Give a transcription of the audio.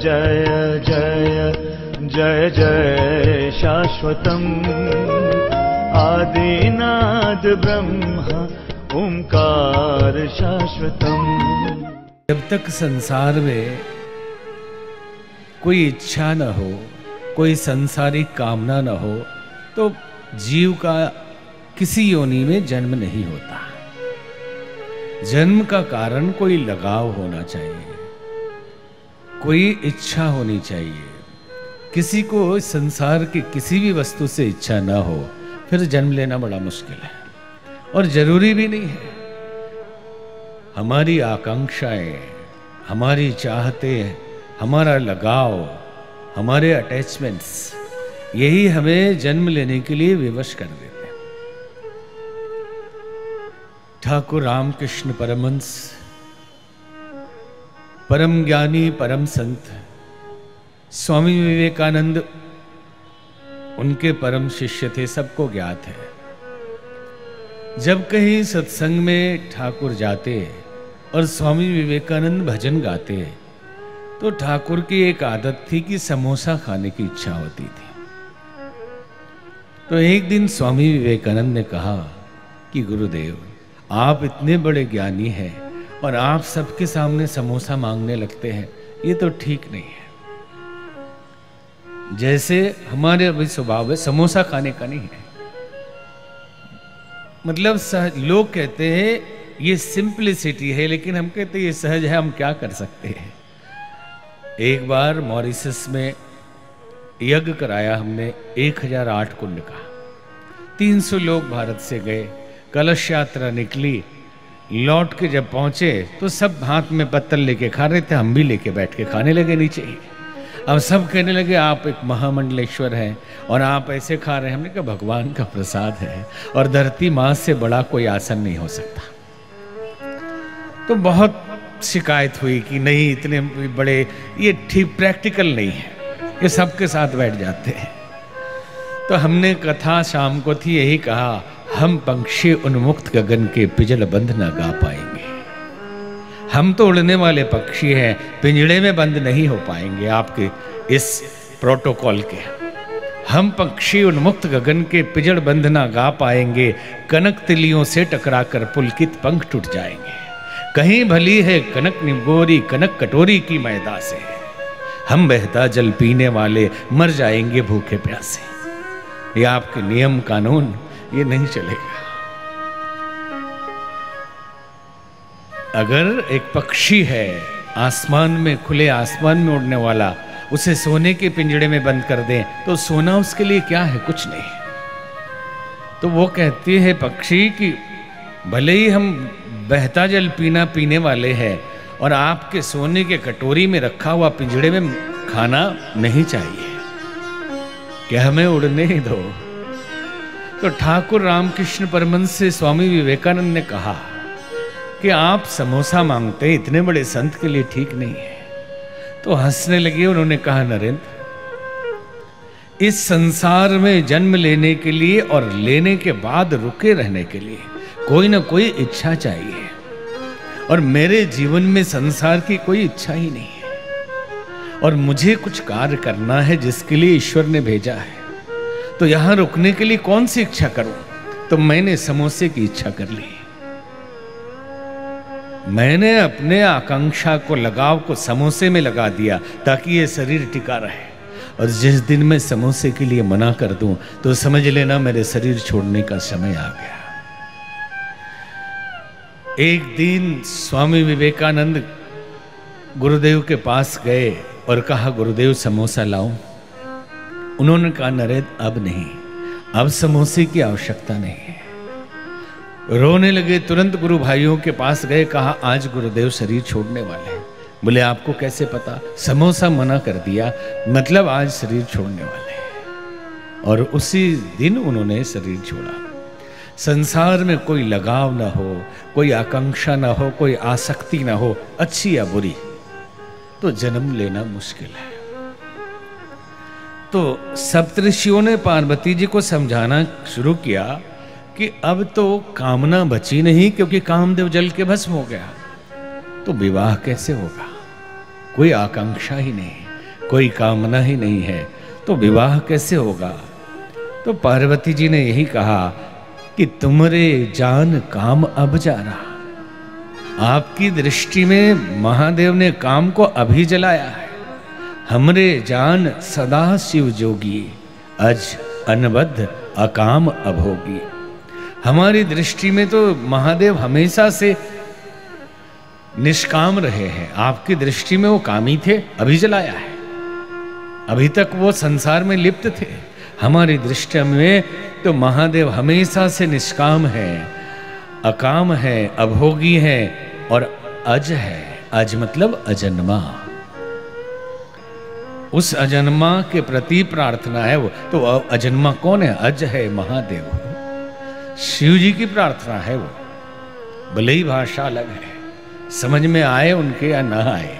जय जय जय जय शाश्वतम् आदिनाद ब्रह्म ओंकार शाश्वतम्। जब तक संसार में कोई इच्छा न हो, कोई संसारिक कामना न हो, तो जीव का किसी योनि में जन्म नहीं होता। जन्म का कारण कोई लगाव होना चाहिए, कोई इच्छा होनी चाहिए। किसी को संसार की किसी भी वस्तु से इच्छा ना हो, फिर जन्म लेना बड़ा मुश्किल है और जरूरी भी नहीं है। हमारी आकांक्षाएं, हमारी चाहतें, हमारा लगाव, हमारे अटैचमेंट्स, यही हमें जन्म लेने के लिए विवश कर देते हैं। ठाकुर रामकृष्ण परमहंस, परम ज्ञानी परम संत स्वामी विवेकानंद उनके परम शिष्य थे, सबको ज्ञात है। जब कहीं सत्संग में ठाकुर जाते और स्वामी विवेकानंद भजन गाते, तो ठाकुर की एक आदत थी कि समोसा खाने की इच्छा होती थी। तो एक दिन स्वामी विवेकानंद ने कहा कि गुरुदेव, आप इतने बड़े ज्ञानी हैं और आप सबके सामने समोसा मांगने लगते हैं, ये तो ठीक नहीं है। जैसे हमारे अभी स्वभाव है, समोसा खाने का नहीं है। मतलब लोग कहते हैं ये सिंपलिसिटी है, लेकिन हम कहते हैं ये सहज है, हम क्या कर सकते हैं। एक बार मॉरिशस में यज्ञ कराया हमने 1008 कुंड का। 300 लोग भारत से गए, कलश यात्रा निकली, लौट के जब पहुंचे तो सब हाथ में पत्तल लेके खा रहे थे, हम भी लेके बैठ के खाने लगे नीचे ही। अब सब कहने लगे आप एक महामंडलेश्वर हैं और आप ऐसे खा रहे हैं। हमने कहा भगवान का प्रसाद है और धरती माँ से बड़ा कोई आसन नहीं हो सकता। तो बहुत शिकायत हुई कि नहीं, इतने बड़े, ये ठीक प्रैक्टिकल नहीं है, ये सबके साथ बैठ जाते हैं। तो हमने कथा शाम को थी, यही कहा, हम पंक्षी उन्मुक्त गगन के पिजल बंद न गा पाएंगे। हम तो उड़ने वाले पक्षी हैं, पिंजड़े में बंद नहीं हो पाएंगे आपके इस प्रोटोकॉल के। हम पक्षी उन्मुक्त गगन के पिजड़ बंद ना गा पाएंगे, कनक तिलियों से टकराकर पुलकित पंख टूट जाएंगे। कहीं भली है कनक निगोरी कनक कटोरी की मैदा से, हम बहता जल पीने वाले मर जाएंगे भूखे प्यासे। ये आपके नियम कानून ये नहीं चलेगा। अगर एक पक्षी है आसमान में, खुले आसमान में उड़ने वाला, उसे सोने के पिंजड़े में बंद कर दें तो सोना उसके लिए क्या है? कुछ नहीं। तो वो कहती है पक्षी कि भले ही हम बहता जल पीने वाले हैं और आपके सोने के कटोरी में रखा हुआ पिंजड़े में खाना नहीं चाहिए, क्या हमें उड़ने ही दो। तो ठाकुर रामकृष्ण परमहंस से स्वामी विवेकानंद ने कहा कि आप समोसा मांगते इतने बड़े संत के लिए ठीक नहीं है। तो हंसने लगे। उन्होंने कहा, नरेंद्र, इस संसार में जन्म लेने के लिए और लेने के बाद रुके रहने के लिए कोई ना कोई इच्छा चाहिए, और मेरे जीवन में संसार की कोई इच्छा ही नहीं है और मुझे कुछ कार्य करना है जिसके लिए ईश्वर ने भेजा है। तो यहां रुकने के लिए कौन सी इच्छा करूं? तो मैंने समोसे की इच्छा कर ली। मैंने अपने आकांक्षा को, लगाव को समोसे में लगा दिया ताकि ये शरीर टिका रहे। और जिस दिन मैं समोसे के लिए मना कर दूं तो समझ लेना मेरे शरीर छोड़ने का समय आ गया। एक दिन स्वामी विवेकानंद गुरुदेव के पास गए और कहा, गुरुदेव समोसा लाऊं? उन्होंने कहा, नरेंद्र अब नहीं, अब समोसे की आवश्यकता नहीं है। रोने लगे। तुरंत गुरु भाइयों के पास गए, कहा आज गुरुदेव शरीर छोड़ने वाले हैं। बोले आपको कैसे पता? समोसा मना कर दिया, मतलब आज शरीर छोड़ने वाले हैं। और उसी दिन उन्होंने शरीर छोड़ा। संसार में कोई लगाव ना हो, कोई आकांक्षा ना हो, कोई आसक्ति ना हो, अच्छी या बुरी, तो जन्म लेना मुश्किल है। तो सप्तऋषियों ने पार्वती जी को समझाना शुरू किया कि अब तो कामना बची नहीं, क्योंकि कामदेव जल के भस्म हो गया, तो विवाह कैसे होगा? कोई आकांक्षा ही नहीं, कोई कामना ही नहीं है, तो विवाह कैसे होगा? तो पार्वती जी ने यही कहा कि तुमरे जान काम अब जा रहा। आपकी दृष्टि में महादेव ने काम को अभी जलाया है। हमरे जान सदा शिव जोगी, अज अनबद्ध अकाम अभोगी। हमारी दृष्टि में तो महादेव हमेशा से निष्काम रहे हैं, आपकी दृष्टि में वो कामी थे, अभी जलाया है। अभी तक वो संसार में लिप्त थे। हमारी दृष्टि में तो महादेव हमेशा से निष्काम है, अकाम है, अभोगी है और अज है। अज मतलब अजन्मा। उस अजन्मा के प्रति प्रार्थना है वो। तो अजन्मा कौन है? अज है महादेव, शिव जी की प्रार्थना है वो। भले ही भाषा अलग है, समझ में आए उनके या ना आए।